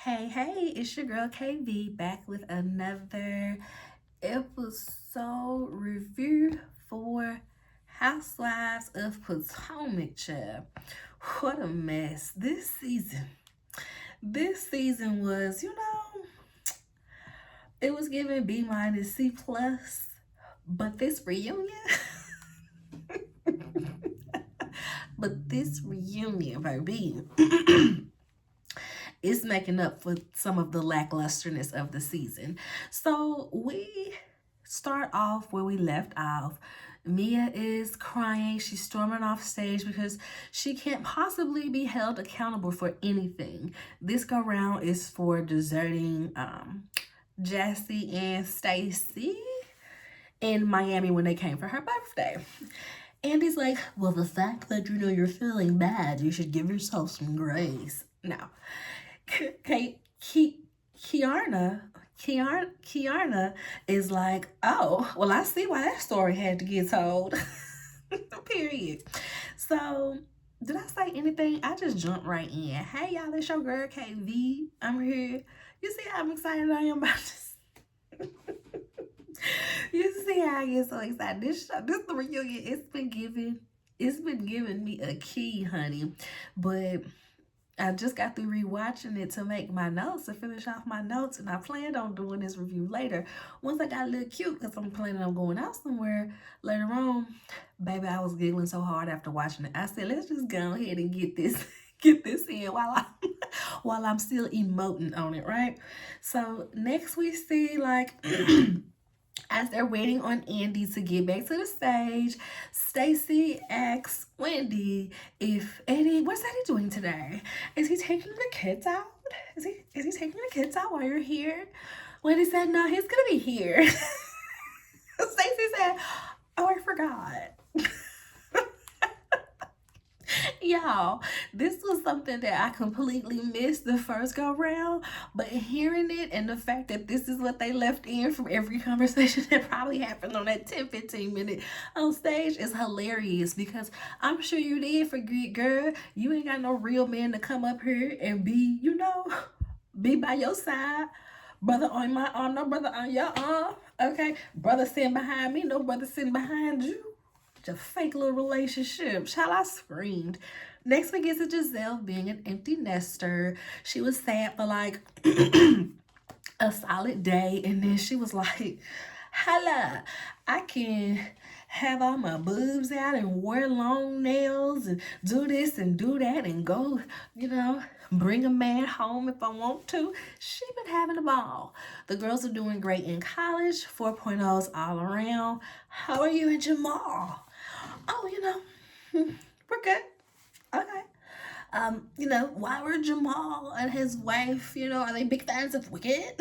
Hey, it's your girl KV back with another episode review for Housewives of Potomac, child. What a mess. This season was, it was giving B minus C plus, but this reunion, baby, is making up for some of the lacklusterness of the season. So we start off where we left off. Mia is crying. She's storming off stage because she can't possibly be held accountable for anything. This go round is for deserting Jassy and Stacy in Miami when they came for her birthday. Andy's like, well, the fact that you're feeling bad, you should give yourself some grace. Now, Kiarna, Kiarna is like, oh, well, I see why that story had to get told. Period. So, did I say anything? I just jumped right in. Hey, y'all, it's your girl KV. I'm here. You see how I'm excited I am about this? You see how I get so excited. This the reunion. It's been giving me a key, honey. But I just got through rewatching it to make my notes, to finish off my notes, and I planned on doing this review later. Once I got a little cute, because I'm planning on going out somewhere later on, baby, I was giggling so hard after watching it. I said, let's just go ahead and get this in while I'm still emoting on it, right? So next we see like as they're waiting on Andy to get back to the stage, Stacy asks Wendy if Eddie, what's Eddie doing today? Is he taking the kids out? Is he taking the kids out while you're here? Wendy said, no, he's gonna be here. Stacy said, oh, I forgot. Y'all, this was something that I completely missed the first go round, but hearing it and the fact that this is what they left in from every conversation that probably happened on that 10-15 minute on stage is hilarious, because I'm sure you did forget, girl. You ain't got no real man to come up here and be, be by your side. Brother on my arm, no brother on your arm. Okay, brother sitting behind me, no brother sitting behind you. A fake little relationship. Child, I screamed. Next we get to Giselle being an empty nester. She was sad for like a solid day, and then she was like, "Holla, I can have all my boobs out and wear long nails and do this and do that and go, bring a man home if I want to." She been having a ball. The girls are doing great in college, 4.0s all around. How are you and Jamal? Oh, we're good. Okay. Why were Jamal and his wife, are they big fans of Wicked?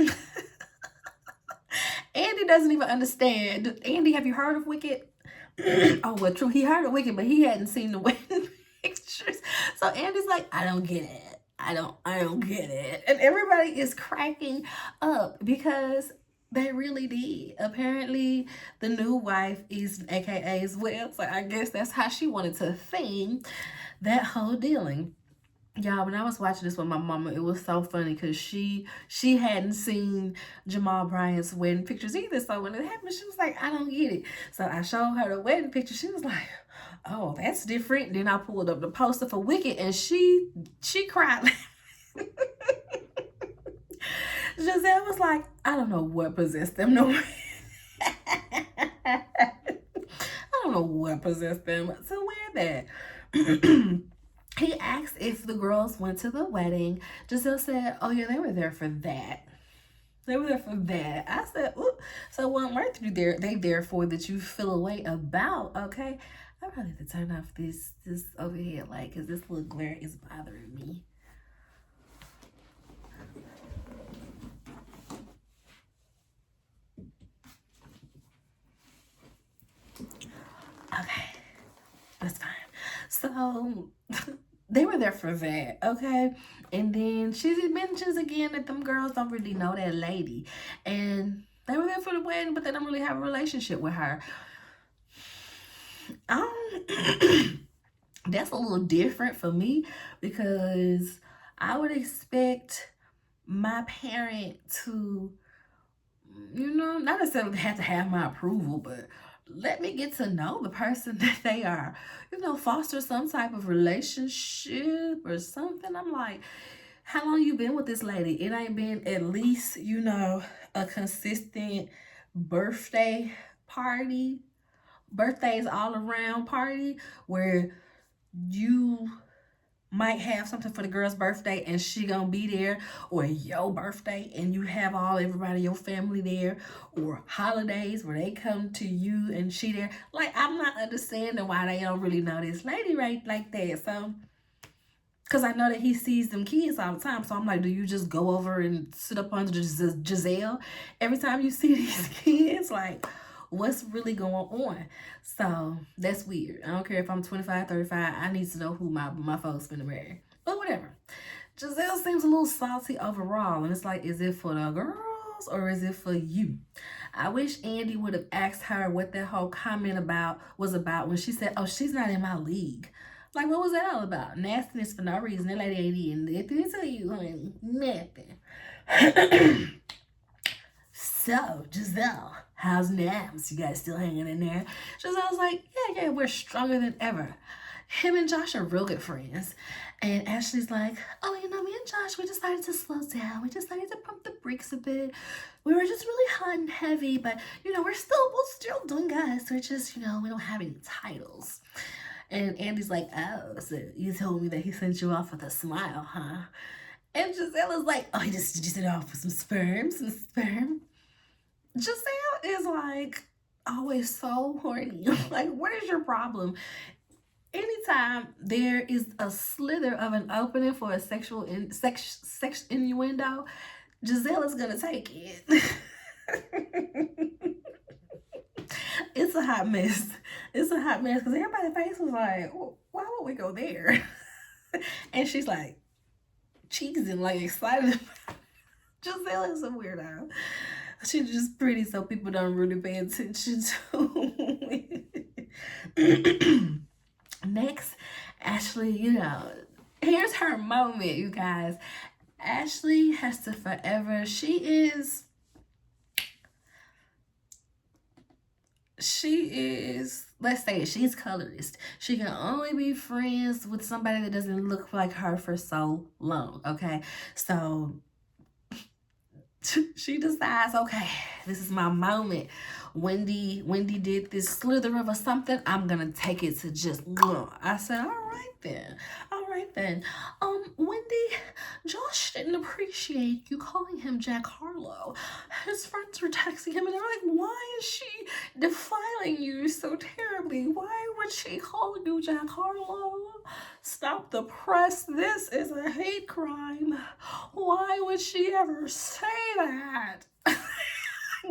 Andy doesn't even understand. Andy, have you heard of Wicked? Oh, well, true. He heard of Wicked, but he hadn't seen the wedding pictures. So Andy's like, I don't get it. I don't get it. And everybody is cracking up because they really did. Apparently, the new wife is AKA as well. So I guess that's how she wanted to theme that whole dealing. Y'all, when I was watching this with my mama, it was so funny because she hadn't seen Jamal Bryant's wedding pictures either. So when it happened, she was like, I don't get it. So I showed her the wedding picture. She was like, oh, that's different. Then I pulled up the poster for Wicked, and she cried. Giselle was like, I don't know what possessed them. No, I don't know what possessed them to wear that. He asked if the girls went to the wedding. Giselle said, oh yeah, they were there for that. They were there for that. I said, ooh, so what on earth they there for that you feel a way about, okay? I probably have to turn off this overhead light because this little glare is bothering me. Okay, that's fine. So they were there for that, okay? And then she mentions again that them girls don't really know that lady. And they were there for the wedding, but they don't really have a relationship with her. That's a little different for me because I would expect my parent to, not necessarily have to have my approval, but let me get to know the person that they are, foster some type of relationship or something. I'm like, how long you been with this lady? It ain't been at least, a consistent birthday party, birthdays all around party where you might have something for the girl's birthday and she gonna be there, or your birthday and you have everybody, your family there, or holidays where they come to you and she there. Like, I'm not understanding why they don't really know this lady right like that. So, because I know that he sees them kids all the time. So I'm like, do you just go over and sit up under Giselle every time you see these kids? Like, what's really going on? So that's weird. I don't care if I'm 25, 35. I need to know who my folks finna marry. But whatever. Giselle seems a little salty overall. And it's like, is it for the girls or is it for you? I wish Andy would have asked her what that whole comment was about when she said, oh, she's not in my league. Like, what was that all about? Nastiness for no reason. That lady ain't eating nothing to you, honey. Nothing. So, Giselle, how's Nams? You guys still hanging in there? Giselle's like, yeah, we're stronger than ever. Him and Josh are real good friends. And Ashley's like, oh, me and Josh, we decided to slow down. We decided to pump the brakes a bit. We were just really hot and heavy, but, we're still doing us. We're just, we don't have any titles. And Andy's like, oh, so you told me that he sent you off with a smile, huh? And Giselle is like, oh, did you send off with some sperm? Giselle is like always so horny. Like, what is your problem? Anytime there is a slither of an opening for a sexual sex innuendo, Giselle is gonna take it. It's a hot mess. It's a hot mess because everybody's face was like, well, why would we go there? And she's like, cheesing, like excited. Giselle is a weirdo. She's just pretty, so people don't really pay attention to it. Next, Ashley, here's her moment, you guys. Ashley has to forever, she is, let's say it, she's colorist. She can only be friends with somebody that doesn't look like her for so long, okay? So she decides, okay, this is my moment. Wendy did this slither of something. I'm gonna take it to just. I said, all right then. Wendy, Josh didn't appreciate you calling him Jack Harlow. His friends were texting him and they're like, why is she defiling you so terribly? Why would she call you Jack Harlow? Stop the press. This is a hate crime. Why would she ever say that?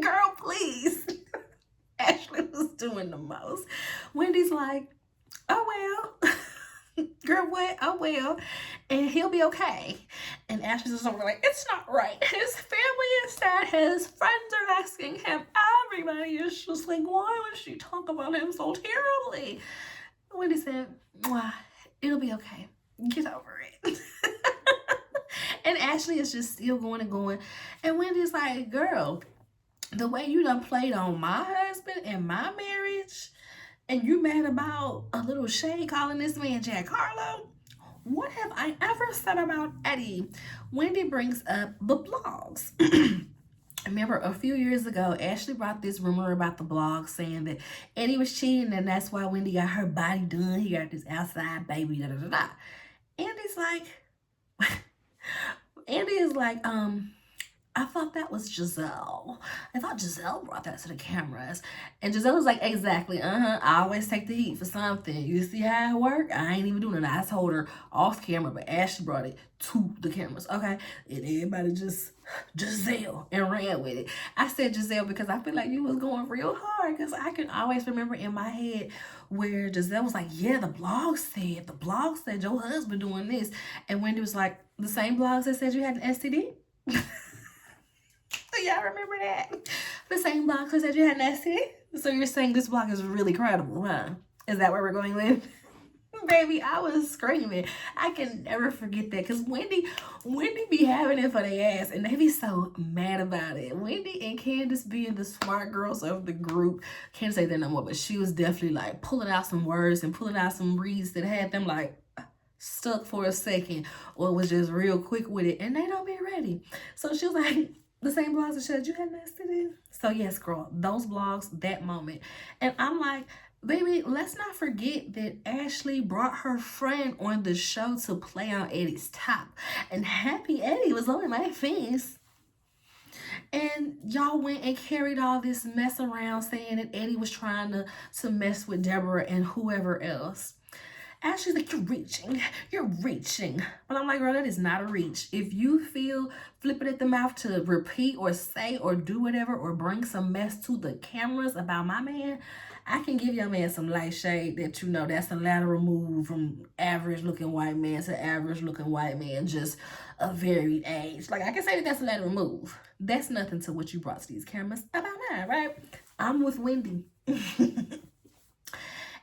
Girl, please. Ashley was doing the most. Wendy's like, oh well. Girl, what? Oh well. And he'll be okay. And Ashley's just like, it's not right. His family is sad. His friends are asking him. Everybody is just like, why would she talk about him so terribly? Wendy said, it'll be okay. Get over it. And Ashley is just still going and going. And Wendy's like, girl, the way you done played on my husband and my marriage, and you mad about a little shade calling this man Jack Harlow? What have I ever said about Eddie? Wendy brings up the blogs. Remember, a few years ago, Ashley brought this rumor about the blog saying that Eddie was cheating and that's why Wendy got her body done. He got this outside baby, da-da-da-da. Andy is like, I thought that was Giselle. I thought Giselle brought that to the cameras. And Giselle was like, exactly, I always take the heat for something. You see how it work? I ain't even doing it. I told her off camera, but Ashley brought it to the cameras, okay? And everybody just, Giselle, and ran with it. I said Giselle because I feel like you was going real hard because I can always remember in my head where Giselle was like, yeah, the blog said your husband doing this. And Wendy was like, the same blogs that said you had an STD? Do y'all remember that? The same blog that said you had an STD? So you're saying this blog is really credible, huh? Is that where we're going with? Baby, I was screaming. I can never forget that because Wendy be having it for their ass and they be so mad about it. Wendy and Candace being the smart girls of the group. Can't say that no more, but she was definitely like pulling out some words and pulling out some reads that had them like stuck for a second or was just real quick with it and they don't be ready. So she was like, the same blogs that said you had nested in. So yes, girl, those blogs, that moment. And I'm like, baby, let's not forget that Ashley brought her friend on the show to play on Eddie's top. And Happy Eddie was on my face. And y'all went and carried all this mess around saying that Eddie was trying to mess with Deborah and whoever else. Ashley's like, you're reaching. But I'm like, girl, that is not a reach. If you feel flipping at the mouth to repeat or say or do whatever or bring some mess to the cameras about my man, I can give your man some light shade that you know that's a lateral move from average looking white man to average looking white man, just a varied age. Like, I can say that that's a lateral move. That's nothing to what you brought to these cameras about mine, right? I'm with Wendy.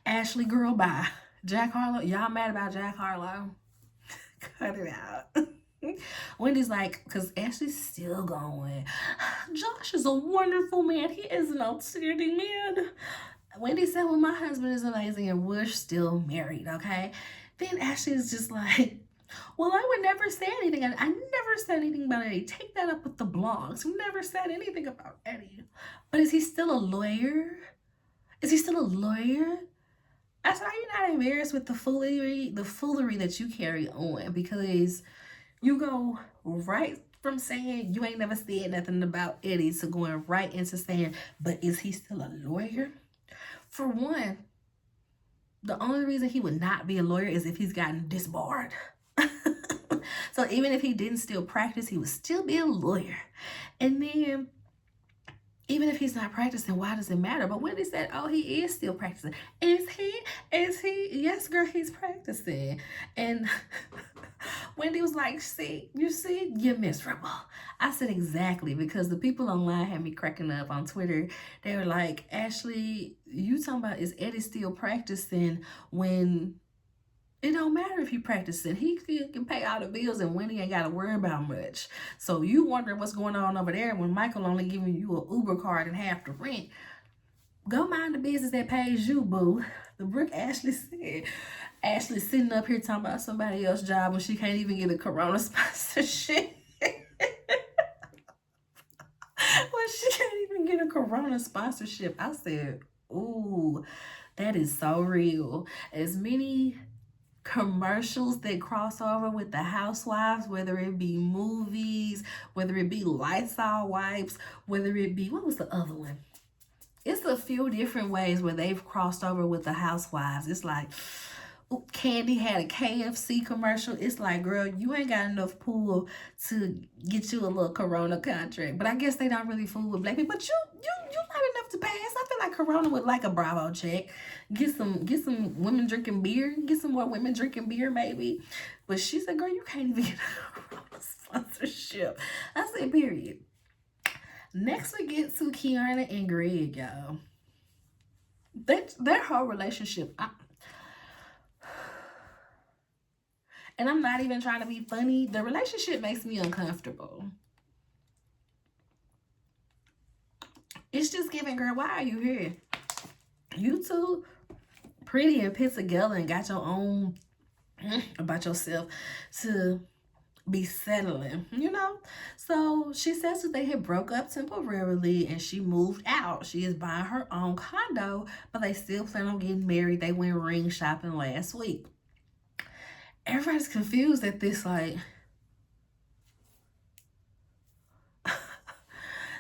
Ashley, girl, bye. Jack Harlow, y'all mad about Jack Harlow? Cut it out. Wendy's like, because Ashley's still going. Josh is a wonderful man. He is an outstanding man. Wendy said, well, my husband is amazing and we're still married, okay? Then Ashley's just like, well, I would never say anything. I never said anything about Eddie. Take that up with the blogs. We never said anything about Eddie. But is he still a lawyer? Is he still a lawyer? I said, are you not embarrassed with the foolery that you carry on? Because you go right from saying you ain't never said nothing about Eddie to going right into saying, but is he still a lawyer? For one, the only reason he would not be a lawyer is if he's gotten disbarred. So even if he didn't still practice, he would still be a lawyer. And then even if he's not practicing, why does it matter? But Wendy said, oh, he is still practicing. Is he? Is he? Yes, girl, he's practicing. And Wendy was like, see, you see, you're miserable. I said, exactly, because the people online had me cracking up on Twitter. They were like, Ashley, you talking about is Eddie still practicing when it don't matter if he practicing. He can pay all the bills and Wendy ain't got to worry about much. So you wondering what's going on over there when Michael only giving you an Uber card and half the rent. Go mind the business that pays you, boo. The brick Ashley said. Ashley sitting up here talking about somebody else's job when she can't even get a Corona sponsorship. When she can't even get a Corona sponsorship. I said, ooh, that is so real. As many commercials that cross over with the Housewives, whether it be movies, whether it be Lysol wipes, whether it be, what was the other one? It's a few different ways where they've crossed over with the Housewives. It's like, Candy had a KFC commercial. It's like, girl, you ain't got enough pool to get you a little Corona contract. But I guess they don't really fool with black people. But you not enough to pass. I feel like Corona would like a Bravo check. Get some women drinking beer. Get some more women drinking beer, maybe. But she said, girl, you can't even get a Corona sponsorship. I said, period. Next we get to Kiana and Greg, y'all. Their whole relationship, and I'm not even trying to be funny, the relationship makes me uncomfortable. It's just giving, girl, why are you here? You two pretty and put together and got your own about yourself to be settling, you know? So she says that they had broke up temporarily and she moved out. She is buying her own condo, but they still plan on getting married. They went ring shopping last week. Everybody's confused at this, like,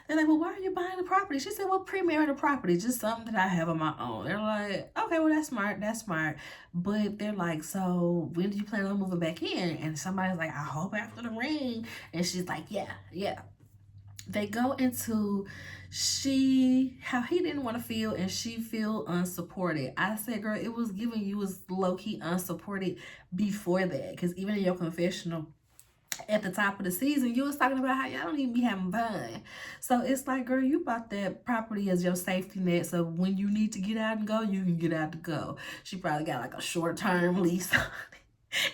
they're like, well, why are you buying the property? She said, well, pre-marital property, just something that I have on my own. They're like, okay, well, that's smart. But they're like, so when do you plan on moving back in? And somebody's like, I hope after the ring. And she's like, yeah. They go into how he didn't want to feel and she feel unsupported. I said, girl, it was giving you was low-key unsupported before that. Because even in your confessional, at the top of the season, you was talking about how y'all don't even be having fun. So it's like, girl, you bought that property as your safety net. So when you need to get out and go, you can get out to go. She probably got like a short-term lease.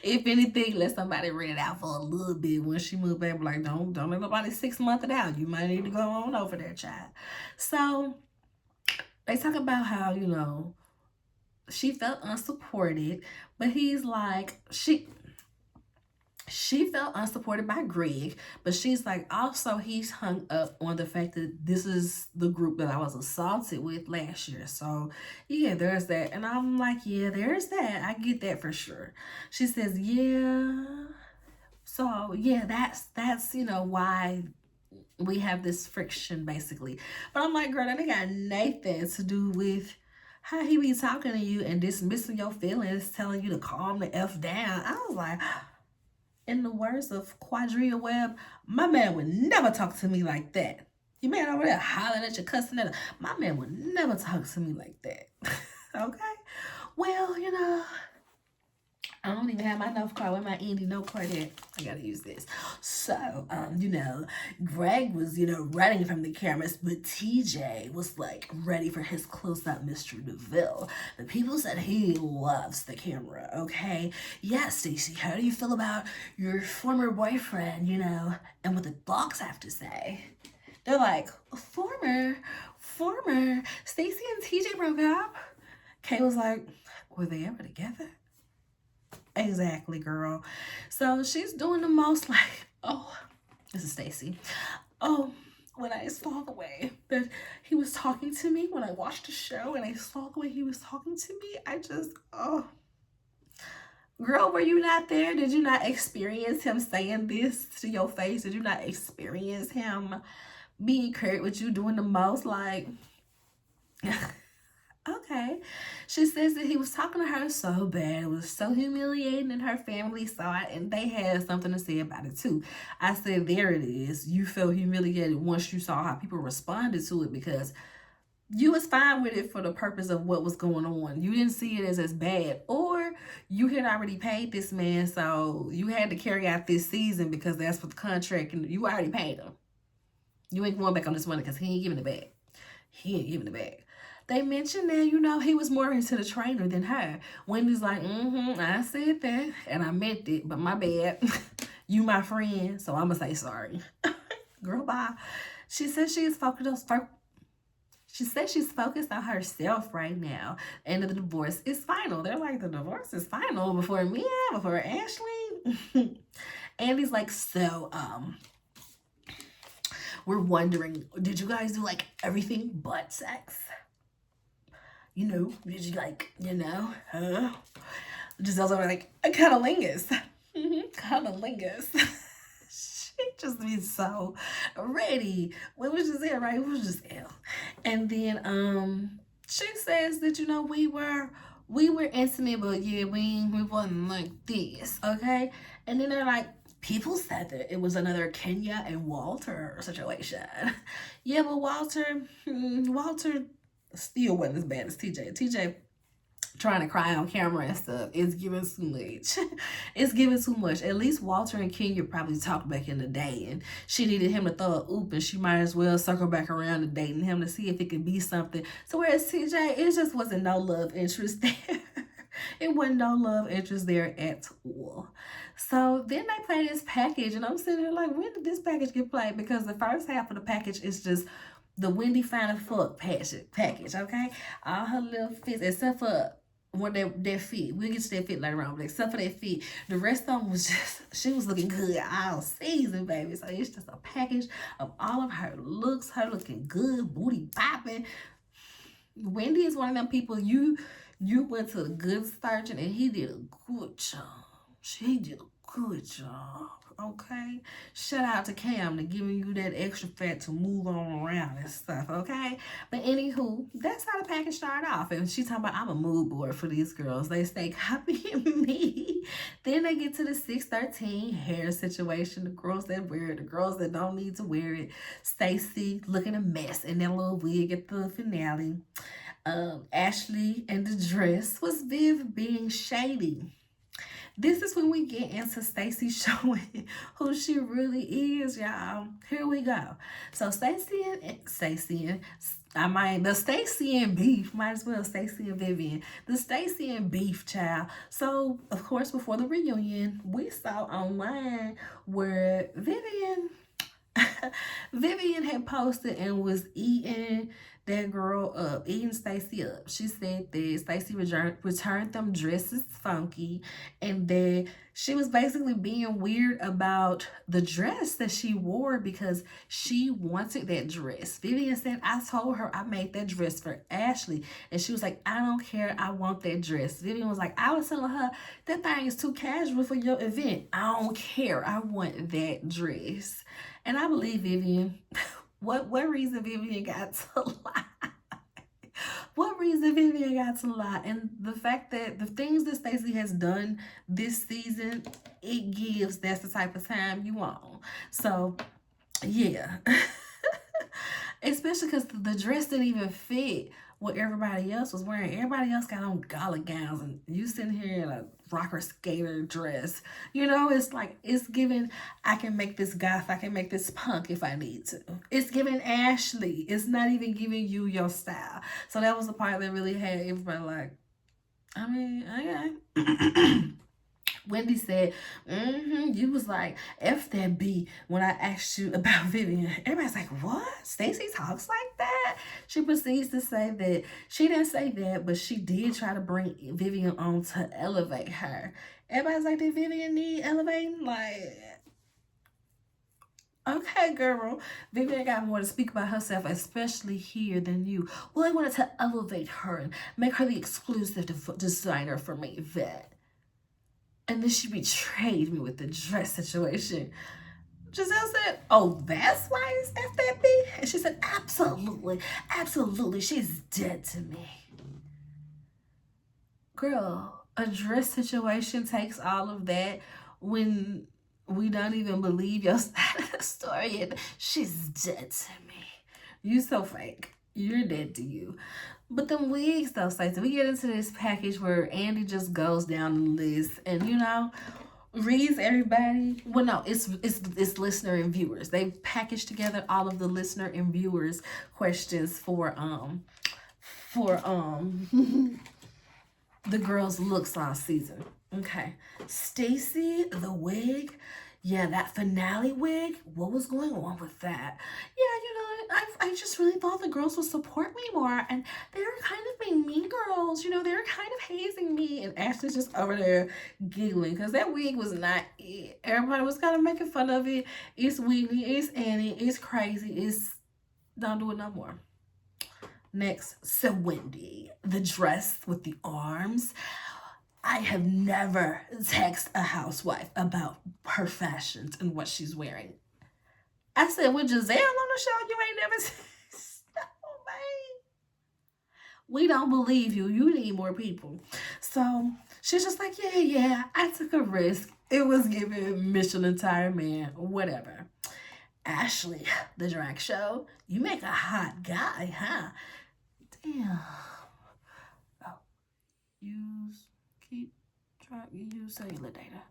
If anything, let somebody rent it out for a little bit. When she moved back, like, don't let nobody 6 month it out. You might need to go on over there, child. So they talk about how, she felt unsupported, but he's like, she felt unsupported by Greg, but she's like, also he's hung up on the fact that this is the group that I was assaulted with last year. So yeah, there's that. And I'm like, yeah, there's that. I get that for sure. She says, yeah. So yeah, that's why we have this friction basically. But I'm like, girl, that ain't got nothing to do with how he be talking to you and dismissing your feelings, telling you to calm the F down. I was like, in the words of Quadria Webb, my man would never talk to me like that. You man over there hollering at your cussing at her. My man would never talk to me like that. Okay? Well, I don't even have my note card. Where my Andy note card at? I gotta use this. So, Greg was, running from the cameras, but TJ was like ready for his close-up Mr. DeVille. The people said he loves the camera, okay? Yeah, Stacey, how do you feel about your former boyfriend, and what the dogs have to say? They're like, former? Stacey and TJ broke up? Kay was like, were they ever together? Exactly, girl. So she's doing the most like, oh, this is Stacey. Oh, when I saw the way that he was talking to me when I watched the show and I saw the way he was talking to me, I just, oh. Girl, were you not there? Did you not experience him saying this to your face? Did you not experience him being curt with you doing the most? Like, okay. She says that he was talking to her so bad. It was so humiliating, and her family saw it, and they had something to say about it too. I said, there it is. You felt humiliated once you saw how people responded to it, because you was fine with it for the purpose of what was going on. You didn't see it as bad. Or you had already paid this man, so you had to carry out this season because that's what the contract, and you already paid him. You ain't going back on this money because he ain't giving it back. He ain't giving it back. They mentioned that, he was more into the trainer than her. Wendy's like, I said that, and I meant it, but my bad. You my friend, so I'm going to say sorry. Girl, bye. She says she's focused on herself right now, and the divorce is final. They're like, the divorce is final before Mia, before Ashley. Andy's like, so, we're wondering, did you guys do like everything but sex? Did you just also like a cunnilingus. Cunnilingus. She just be so ready. What was just it, right? It was just ill. And then she says that we were intimate, but yeah, we wasn't like this, okay? And then they're like, people said that it was another Kenya and Walter situation. Yeah, but Walter still wasn't as bad as TJ. TJ trying to cry on camera and stuff. It's giving too much. It's giving too much. At least Walter and Kenya probably talked back in the day, and she needed him to throw a oop, and she might as well circle back around to dating him to see if it could be something. So whereas TJ, it just wasn't no love interest there. It wasn't no love interest there at all. So then they play this package, and I'm sitting here like, when did this package get played? Because the first half of the package is just the Wendy Final Fuck package, okay? All her little fits, except for their feet. We'll get to their feet later on, but except for their feet, the rest of them was just, she was looking good all season, baby. So it's just a package of all of her looks, her looking good, booty popping. Wendy is one of them people, you went to a good surgeon and he did a good job. She did a good job. Okay, shout out to Cam to giving you that extra fat to move on around and stuff, okay? But anywho, that's how the package started off. And she talking about, I'm a mood board for these girls. They stay copying me. Then they get to the 613 hair situation. The girls that wear it, the girls that don't need to wear it. Stacey looking a mess in that little wig at the finale. Ashley and the dress. Was Viv being shady? This is when we get into Stacey showing who she really is, y'all. Here we go. So the Stacey and beef, might as well Stacey and Vivian. The Stacey and beef, child. So of course, before the reunion, we saw online where Vivian had posted and was eating that girl up, eating Stacey up. She said that Stacey returned them dresses funky, and that she was basically being weird about the dress that she wore because she wanted that dress. Vivian said, I told her I made that dress for Ashley. And she was like, I don't care. I want that dress. Vivian was like, I was telling her that thing is too casual for your event. I don't care. I want that dress. And I believe Vivian. What reason Vivian got to lie? What reason Vivian got to lie? And the fact that the things that Stacey has done this season, it gives that's the type of time you want. So, yeah. Especially because the dress didn't even fit what everybody else was wearing. Everybody else got on gala gowns, and you sitting here in a rocker skater dress. You know, it's like, it's giving, I can make this goth, I can make this punk if I need to. It's giving Ashley. It's not even giving you your style. So that was the part that really had everybody like, I mean, okay. Wendy said, you was like, F that B when I asked you about Vivian. Everybody's like, what? Stacey talks like that? She proceeds to say that she didn't say that, but she did try to bring Vivian on to elevate her. Everybody's like, did Vivian need elevating? Like, okay, girl. Vivian got more to speak about herself, especially here, than you. Well, I wanted to elevate her and make her the exclusive designer for me, Vet. And then she betrayed me with the dress situation. Giselle said, oh, that's why it's FFB? And she said, absolutely, absolutely, she's dead to me. Girl, a dress situation takes all of that when we don't even believe your side of the story. And she's dead to me. You so fake. You're dead to you. But them wigs, though, Stacey, we get into this package where Andy just goes down the list and, you know, reads everybody. Well, no, it's listener and viewers. They packaged together all of the listener and viewers questions for the girls' looks last season. Okay, Stacey, the wig. Yeah, that finale wig, what was going on with that? Yeah, you know, I just really thought the girls would support me more, and they were kind of being mean girls, you know, they were kind of hazing me, and Ashley's just over there giggling, because that wig was not it. Everybody was kind of making fun of it. It's Whitney, it's Annie, it's crazy, it's, don't do it no more. Next, so Wendy, the dress with the arms. I have never texted a housewife about her fashions and what she's wearing. I said, with Giselle on the show, you ain't never said, oh, man. We don't believe you. You need more people. So she's just like, yeah, I took a risk. It was giving Michelin Tire Man, whatever. Ashley, the drag show, you make a hot guy, huh? Damn. Oh, use cellular data.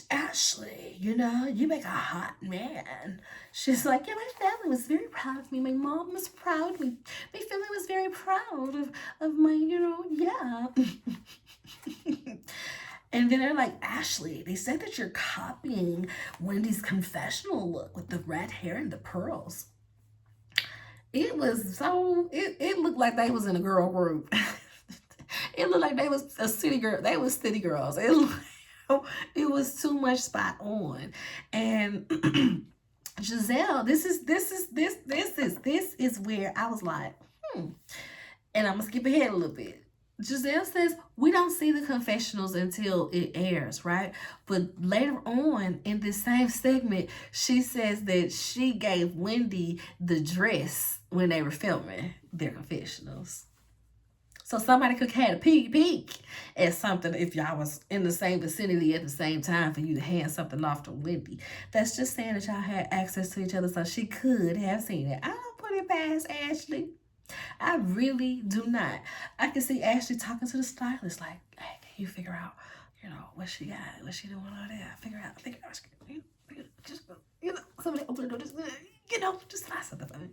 Ashley, you know, you make a hot man. She's like, yeah, my family was very proud of me. My mom was proud of me. My family was very proud of my, you know, yeah. And then they're like, Ashley, they said that you're copying Wendy's confessional look with the red hair and the pearls. It was so, it looked like they was in a girl group. It looked like they was a city girl. They was city girls. It was too much spot on. And Giselle, this is where I was like, And I'm gonna skip ahead a little bit. Giselle says, we don't see the confessionals until it airs, right? But later on in this same segment, she says that she gave Wendy the dress when they were filming their confessionals. So somebody could have had a peek at something if y'all was in the same vicinity at the same time for you to hand something off to Wendy. That's just saying that y'all had access to each other, so she could have seen it. I don't put it past Ashley. I really do not. I can see Ashley talking to the stylist like, hey, can you figure out, you know, what she got, what she doing all that. Figure out, just, you know, somebody open the door, just, you know, just find something for me.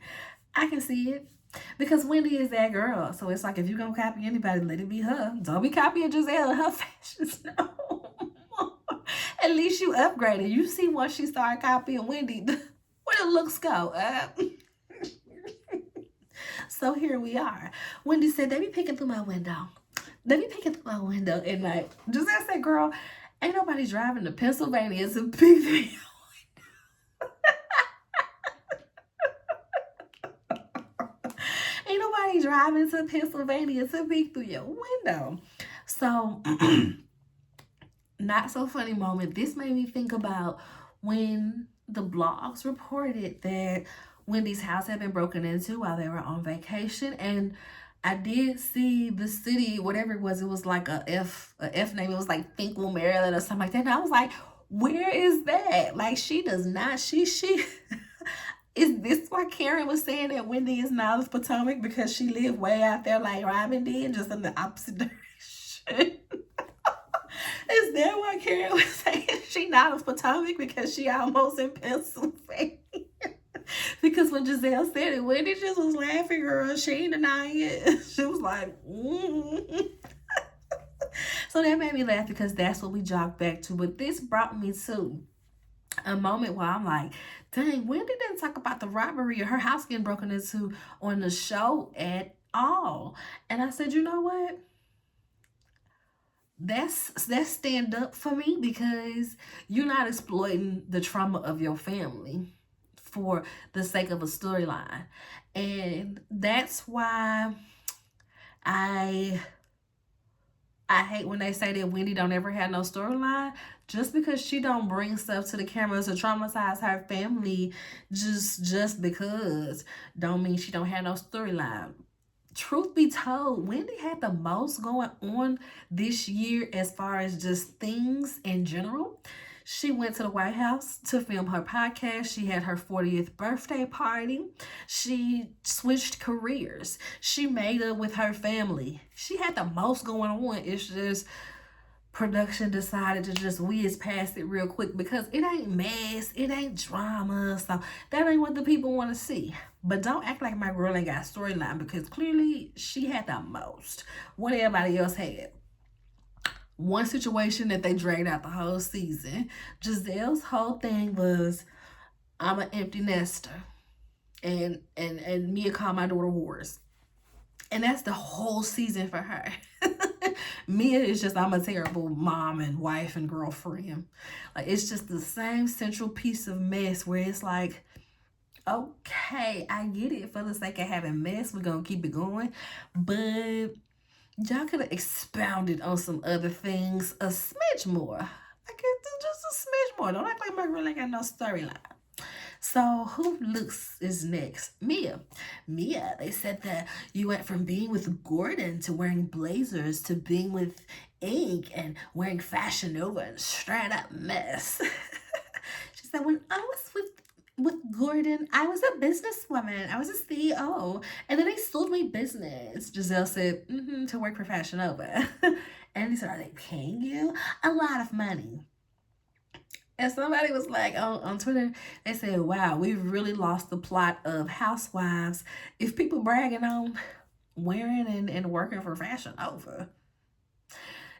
I can see it. Because Wendy is that girl. So it's like, if you're going to copy anybody, let it be her. Don't be copying Giselle and her fashions. No. At least you upgraded. You see once she started copying Wendy, where the looks go? So here we are. Wendy said, they be peeking through my window. They be peeking through my window at night. Giselle said, girl, ain't nobody driving to Pennsylvania to peek through your Ain't nobody driving to Pennsylvania to peek through your window. So, not so funny moment. This made me think about when the blogs reported that Wendy's house had been broken into while they were on vacation. And I did see the city, whatever it was like a F name. It was like Finkel, Maryland or something like that. And I was like, where is that? Like, she does not, she is this why Karen was saying that Wendy is not of Potomac, because she lived way out there like Robin did, just in the opposite direction? Is that why Karen was saying she not of Potomac, because she almost in Pennsylvania? Because when Giselle said it, Wendy just was laughing, girl. She ain't denying it. She was like, So that made me laugh, because that's what we jogged back to. But this brought me to a moment where I'm like, dang, Wendy didn't talk about the robbery or her house getting broken into on the show at all. And I said, you know what? That's stand up for me, because you're not exploiting the trauma of your family for the sake of a storyline. And that's why I hate when they say that Wendy don't ever have no storyline. Just because she don't bring stuff to the camera to traumatize her family, just because, don't mean she don't have no storyline. Truth be told, Wendy had the most going on this year as far as just things in general. She went to the White House to film her podcast. She had her 40th birthday party. She switched careers. She made up with her family. She had the most going on. It's just production decided to just whiz past it real quick, because it ain't mess, it ain't drama, so that ain't what the people want to see. But don't act like my girl ain't got a storyline, because clearly she had the most. What everybody else had. One situation that they dragged out the whole season. Giselle's whole thing was, I'm an empty nester, and Mia called my daughter whores. And that's the whole season for her. Mia is just, I'm a terrible mom and wife and girlfriend. Like, it's just the same central piece of mess where it's like, okay, I get it. For the sake of having mess, we're going to keep it going. But y'all could have expounded on some other things a smidge more. I guess just a smidge more. Don't act like my girl ain't got no storyline. So who looks is next? Mia. Mia, they said that you went from being with Gordon to wearing blazers to being with Ink and wearing Fashion Nova and straight up mess. She said, when I was with Gordon, I was a businesswoman. I was a CEO. And then they sold me business. Giselle said, to work for Fashion Nova. And he said, are they paying you? A lot of money. And somebody was like, on Twitter, they said, wow, we've really lost the plot of Housewives if people bragging on wearing and working for Fashion Nova.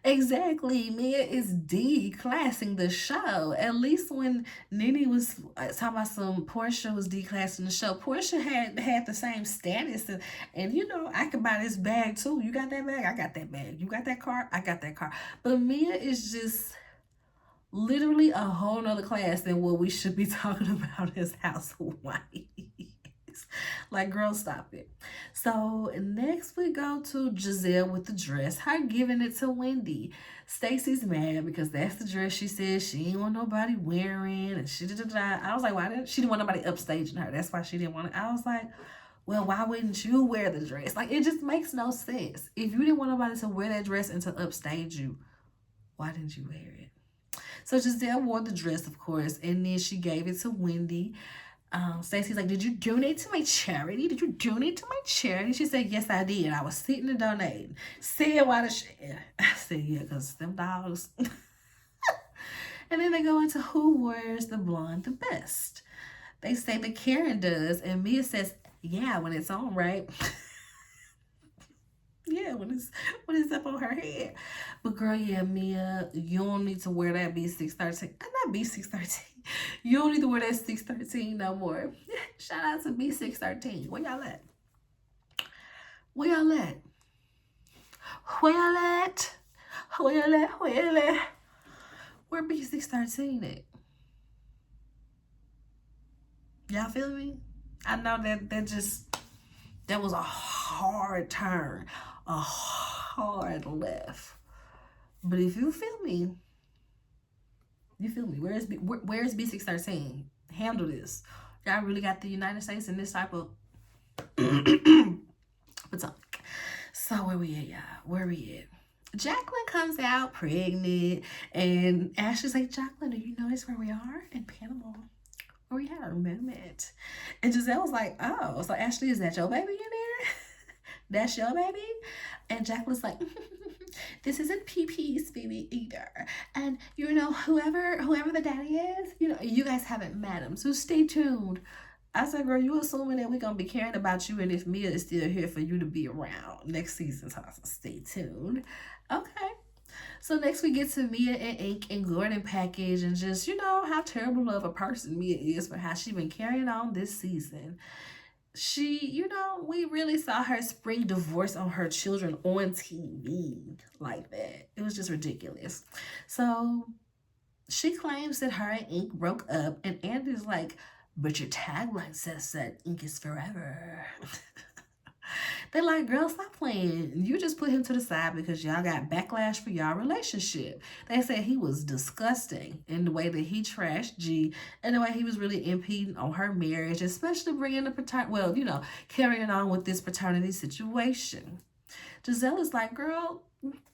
Exactly. Mia is declassing the show. At least when Nene was talking about some Portia was declassing the show, Portia had the same status. And you know, I could buy this bag too. You got that bag? I got that bag. You got that car? I got that car. But Mia is just literally a whole nother class than what we should be talking about as housewives. Like, girl, stop it. So next we go to Giselle with the dress, her giving it to Wendy. Stacey's mad because that's the dress she said she didn't want nobody wearing, and I was like, why didn't she didn't want nobody upstaging her? That's why she didn't want it. I was like, well, why wouldn't you wear the dress? Like, it just makes no sense. If you didn't want nobody to wear that dress and to upstage you, why didn't you wear it? So Giselle wore the dress, of course, and then she gave it to Wendy. Stacey's like, did you donate to my charity? Did you donate to my charity? She said, yes, I did. I was sitting to donate. Said, why the shit? I said, yeah, because them dogs. And then they go into who wears the blonde the best. They say that Karen does, and Mia says, yeah, when it's on, right? Yeah, when it's up on her head. But girl, yeah, Mia, you don't need to wear that B613. Not B613. You don't need to wear that 613 no more. Shout out to B613. Where y'all at? Where y'all at? Where y'all at? Where y'all at? Where y'all at? Where B613 at? Y'all feel me? I know that was a hard turn, a hard left. But if you feel me, you feel me. Where's B613? Handle this. Y'all really got the United States in this type of Potomac. So where we at, y'all? Where we at? Jacqueline comes out pregnant, and Ashley's like, Jacqueline, do you notice where we are? In Panama. Where we had our moment. And Giselle was like, oh, so Ashley, is that your baby in there? That's your baby? And Jacqueline's like, this isn't PP's baby either. And you know, whoever the daddy is, you know, you guys haven't met him. So stay tuned. I said, girl, you assuming that we're gonna be caring about you and if Mia is still here for you to be around next season. So stay tuned. Okay. So next we get to Mia and Ink and Gordon package and just, you know, how terrible of a person Mia is for how she been carrying on this season. She, you know, we really saw her spring divorce on her children on TV like that. It was just ridiculous. So she claims that her and Ink broke up, and Andy's like, but your tagline says that Ink is forever. They're like, girl, stop playing. You just put him to the side because y'all got backlash for y'all relationship. They said he was disgusting in the way that he trashed G and the way he was really impeding on her marriage, especially bringing the carrying on with this paternity situation. Giselle is like, girl,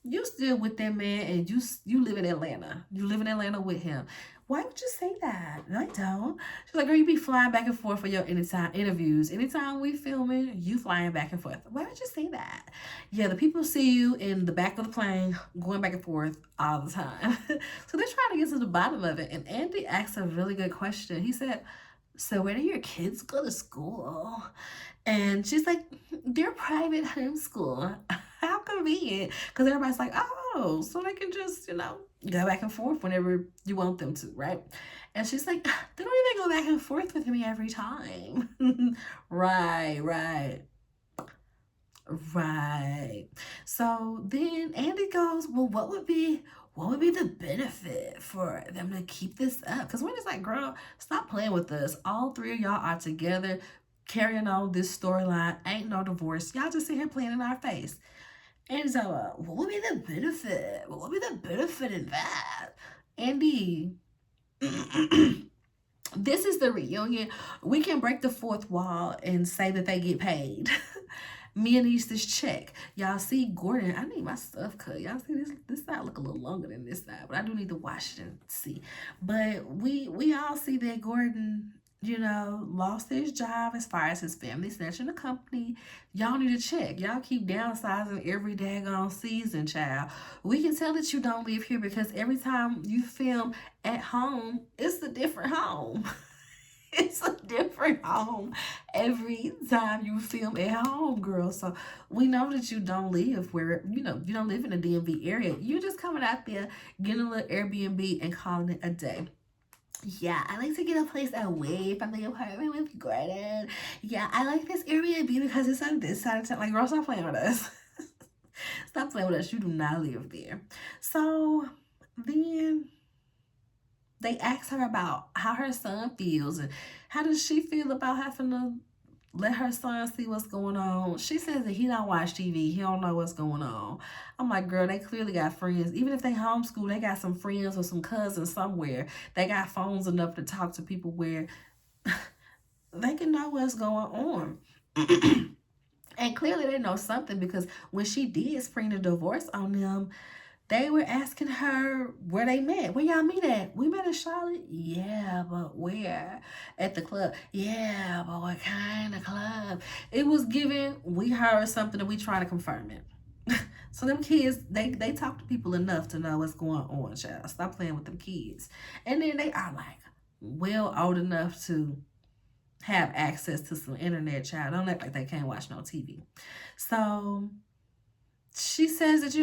you still with that man and you live in Atlanta. You live in Atlanta with him. Why would you say that? I don't. She's like, girl, you be flying back and forth for your anytime interviews. Anytime we filming, you flying back and forth. Why would you say that? Yeah, the people see you in the back of the plane going back and forth all the time. So they're trying to get to the bottom of it. And Andy asked a really good question. He said, so where do your kids go to school? And she's like, they're private homeschool. How convenient. Because everybody's like, oh, so they can just, go back and forth whenever you want them to, right? And she's like, they don't even go back and forth with me every time. Right. So then Andy goes, well, what would be the benefit for them to keep this up? Because we're just like, girl, stop playing with us. All three of y'all are together carrying on this storyline. Ain't no divorce. Y'all just sit here playing in our face. And so, what would be the benefit? What would be the benefit in that? Andy, this is the reunion. We can break the fourth wall and say that they get paid. Mia needs this check. Y'all see Gordon. I need my stuff cut. Y'all see this side look a little longer than this side, but I do need to wash it and see. But we all see that Gordon, lost his job as far as his family snatching the company. Y'all need to check. Y'all keep downsizing every daggone season, child. We can tell that you don't live here because every time you film at home, it's a different home. It's a different home every time you film at home, girl. So we know that you don't live where, you don't live in the DMV area. You're just coming out there, getting a little Airbnb and calling it a day. Yeah, I like to get a place away from the apartment with Gordon. Yeah, I like this Airbnb because it's on this side of town. Like, girl, stop playing with us. Stop playing with us. You do not live there. So then they asked her about how her son feels and how does she feel about having to let her son see what's going on. She says that he don't watch TV. He don't know what's going on. I'm like, girl, they clearly got friends. Even if they homeschool, they got some friends or some cousins somewhere. They got phones enough to talk to people where they can know what's going on. And clearly they know something because when she did spring the divorce on them, They were asking her where they met. Where y'all meet at? We met in Charlotte. Yeah, but where? At the club. Yeah, but what kind of club? It was given, we heard something and we trying to confirm it. So them kids, they talk to people enough to know what's going on, child. Stop playing with them kids. And then they are like well old enough to have access to some internet, child. Don't act like they can't watch no TV. So she says that,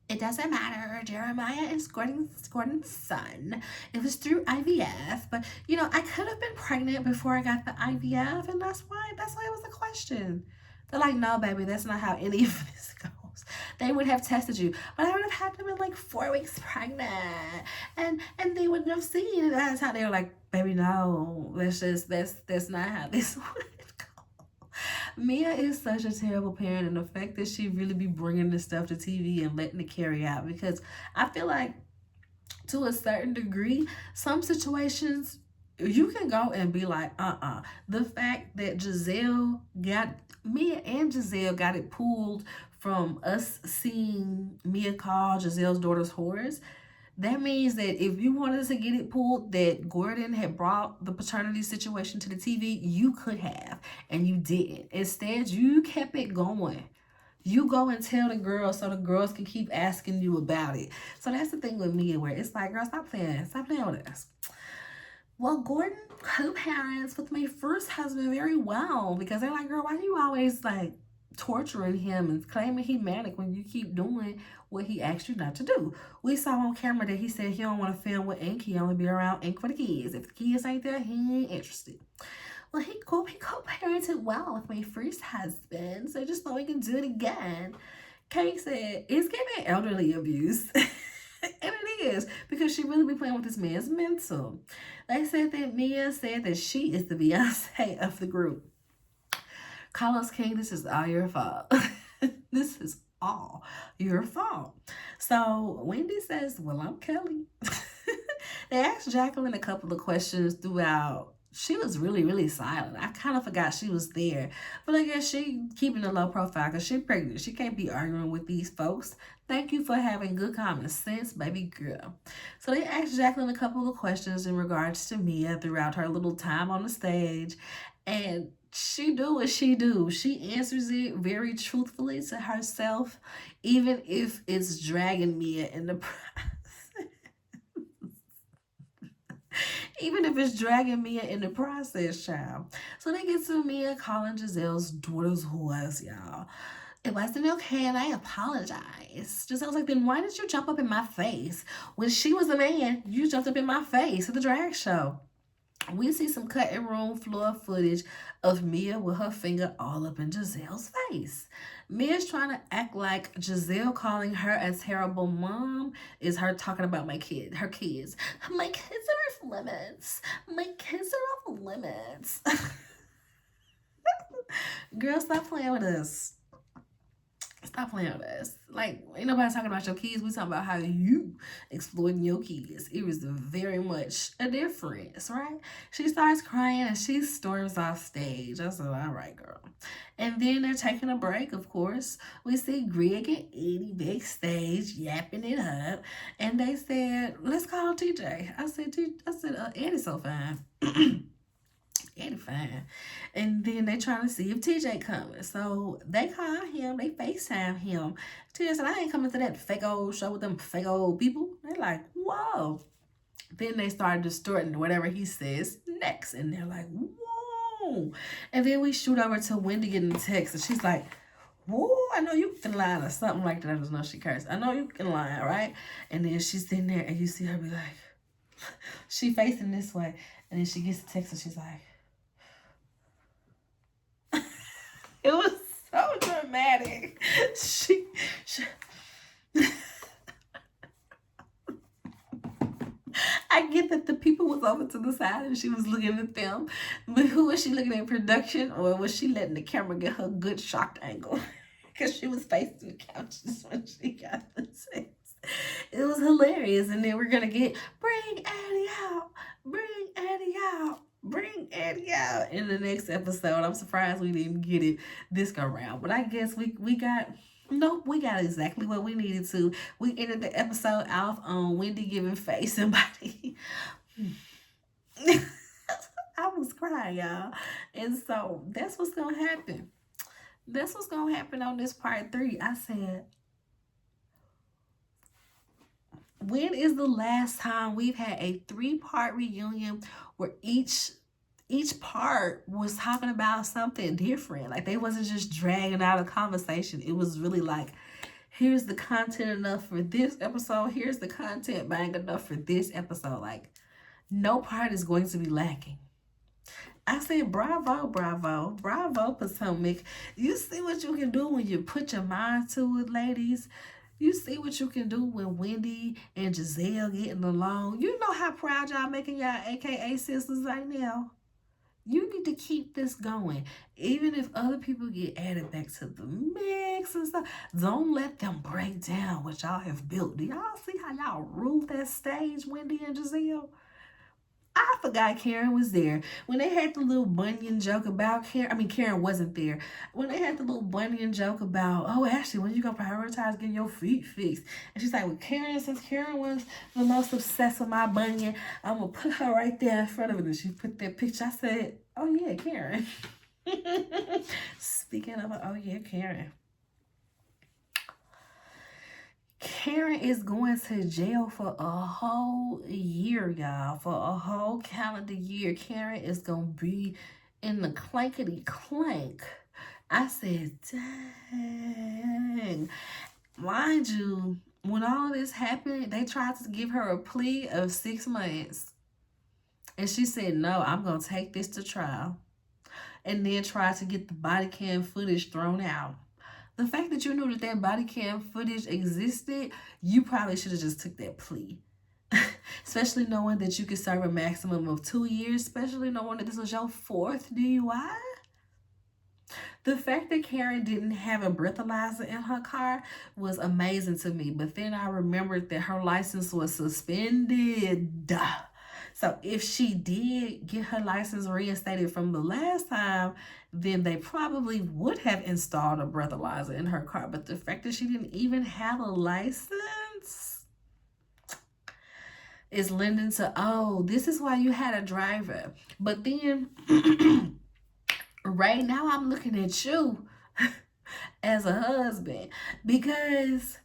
it doesn't matter. Jeremiah is Gordon's son. It was through IVF, but I could have been pregnant before I got the IVF, and that's why it was a question. They're like, no, baby, that's not how any of this goes. They would have tested you, but I would have had to been like 4 weeks pregnant, and they wouldn't have seen it. That's how they were like, baby, no, that's not how this would go. Mia is such a terrible parent, and the fact that she really be bringing this stuff to TV and letting it carry out, because I feel like to a certain degree, some situations you can go and be like, The fact that Mia and Giselle got it pulled from us seeing Mia call Giselle's daughters whores, that means that if you wanted to get it pulled that Gordon had brought the paternity situation to the TV, you could have, and you didn't. Instead, you kept it going. You go and tell the girls so the girls can keep asking you about it. So that's the thing with me, where it's like, girl, stop playing with us. Well, Gordon co-parents with my first husband very well, because they're like, girl, why do you always like torturing him and claiming he manic when you keep doing what he asked you not to do? We saw on camera that he said he don't want to film with Ink. He only be around Ink for the kids. If the kids ain't there, he ain't interested. Well, he co-parented well with my first husband, so just so he can do it again. Kate said, it's giving elderly abuse. And it is, because she really be playing with this man's mental. They said that Mia said that she is the Beyonce of the group. Carlos King, this is all your fault. This is all your fault. So Wendy says, well, I'm Kelly. They asked Jacqueline a couple of questions throughout. She was really, really silent. I kind of forgot she was there. But I guess she keeping a low profile because she's pregnant. She can't be arguing with these folks. Thank you for having good common sense, baby girl. So they asked Jacqueline a couple of questions in regards to Mia throughout her little time on the stage. And she do what she do. She answers it very truthfully to herself, even if it's dragging Mia in the process. Even if it's dragging Mia in the process, child. So they get to Mia calling Giselle's daughters whores, y'all. It wasn't okay, and I apologize. Giselle's like, then why did you jump up in my face? When she was a man, you jumped up in my face at the drag show. We see some cutting room floor footage of Mia with her finger all up in Giselle's face. Mia's trying to act like Giselle calling her a terrible mom is her talking about her kids. My kids are off limits. My kids are off limits. Girl, stop playing with us. Stop playing with us. Like, ain't nobody talking about your kids. We talking about how you exploiting your kids. It was very much a difference, right? She starts crying and she storms off stage. I said, all right, girl. And then they're taking a break, of course. We see Greg and Eddie backstage yapping it up. And they said, let's call TJ. I said, Eddie's so fine. Eddie fine. And then they trying to see if TJ coming. So they call him, they FaceTime him. TJ said, I ain't coming to that fake old show with them fake old people. They're like, whoa. Then they start distorting whatever he says next. And they're like, whoa. And then we shoot over to Wendy getting the text. And she's like, whoa, I know you can lie, or something like that. I just know she cursed. I know you can lie, right? And then she's sitting there and you see her be like, she facing this way. And then she gets the text and she's like, it was so dramatic. She I get that the people was over to the side and she was looking at them, but who was she looking at, production, or was she letting the camera get her good shocked angle? Because she was facing the couches when she got the text. It was hilarious. And then we're gonna get bring Addie out, bring Addie out. Bring Eddie out in the next episode. I'm surprised we didn't get it this go round. But I guess we got Nope, we got exactly what we needed to. We ended the episode off on Wendy giving face and body. I was crying, y'all. And so that's what's gonna happen. That's what's gonna happen on this part 3. I said, when is the last time we've had a 3-part reunion where each part was talking about something different? Like they wasn't just dragging out a conversation. It was really like, here's the content enough for this episode, here's the content bang enough for this episode. Like no part is going to be lacking. I said, bravo, bravo, bravo, Potomac. You see what you can do when you put your mind to it, ladies. You see what you can do when Wendy and Giselle getting along. You know how proud y'all making y'all AKA sisters right now. You need to keep this going. Even if other people get added back to the mix and stuff, don't let them break down what y'all have built. Do y'all see how y'all ruled that stage, Wendy and Giselle? I forgot Karen was there. When they had the little Bunyan joke about Karen wasn't there. When they had the little Bunyan joke about, oh, Ashley, when you gonna prioritize getting your feet fixed? And she's like, well, Karen, since Karen was the most obsessed with my bunion, I'm gonna put her right there in front of it. And she put that picture. I said, oh, yeah, Karen. Speaking of, oh, yeah, Karen. Karen is going to jail for a whole year, y'all. For a whole calendar year. Karen is going to be in the clankety clank. I said, dang. Mind you, when all of this happened, they tried to give her a plea of 6 months. And she said, no, I'm going to take this to trial. And then tried to get the body cam footage thrown out. The fact that you knew that that body cam footage existed, you probably should have just took that plea. Especially knowing that you could serve a maximum of 2 years, especially knowing that this was your 4th DUI. The fact that Karen didn't have a breathalyzer in her car was amazing to me. But then I remembered that her license was suspended. So if she did get her license reinstated from the last time, then they probably would have installed a breathalyzer in her car. But the fact that she didn't even have a license is lending to, oh, this is why you had a driver. But then right now I'm looking at you as a husband because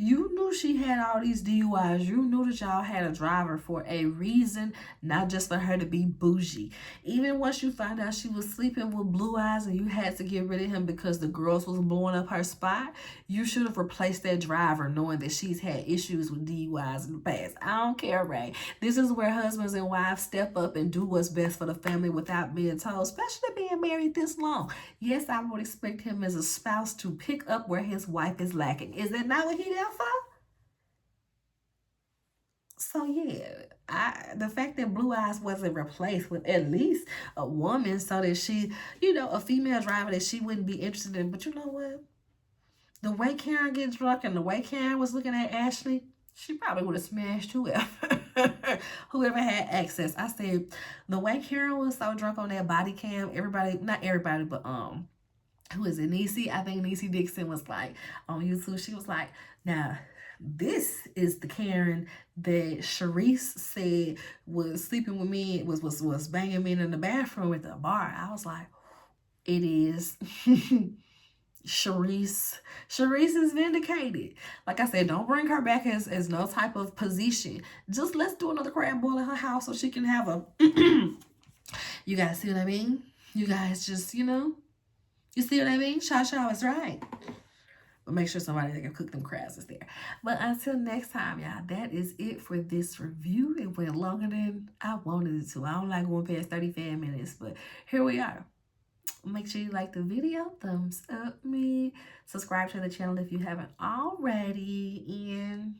you knew she had all these DUIs. You knew that y'all had a driver for a reason, not just for her to be bougie. Even once you found out she was sleeping with Blue Eyes and you had to get rid of him because the girls was blowing up her spot, you should have replaced that driver knowing that she's had issues with DUIs in the past. I don't care, Ray. This is where husbands and wives step up and do what's best for the family without being told, especially being married this long. Yes, I would expect him as a spouse to pick up where his wife is lacking. Is that not what he there for? So yeah, the fact that Blue Eyes wasn't replaced with at least a woman so that she, a female driver that she wouldn't be interested in. But you know what? The way Karen gets drunk and the way Karen was looking at Ashley, she probably would have smashed whoever had access. I said, the way Karen was so drunk on that body cam, everybody, not everybody, but who is it, Niecy? I think Niecy Dixon was like on YouTube. She was like, now this is the Karen that Sharice said was sleeping with me, was banging me in the bathroom at the bar. I was like, it is. Sharice is vindicated. Like I said, don't bring her back as no type of position. Just let's do another crab boil in her house so she can have a you guys see what I mean? You guys just, you see what I mean? Cha is right. But make sure somebody that can cook them crabs is there. But until next time, y'all, that is it for this review. It went longer than I wanted it to. I don't like going past 35 minutes, but here we are. Make sure you like the video, thumbs up me, subscribe to the channel if you haven't already, and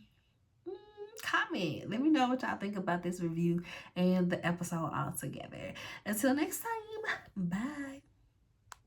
comment. Let me know what y'all think about this review and the episode altogether. Until next time, bye.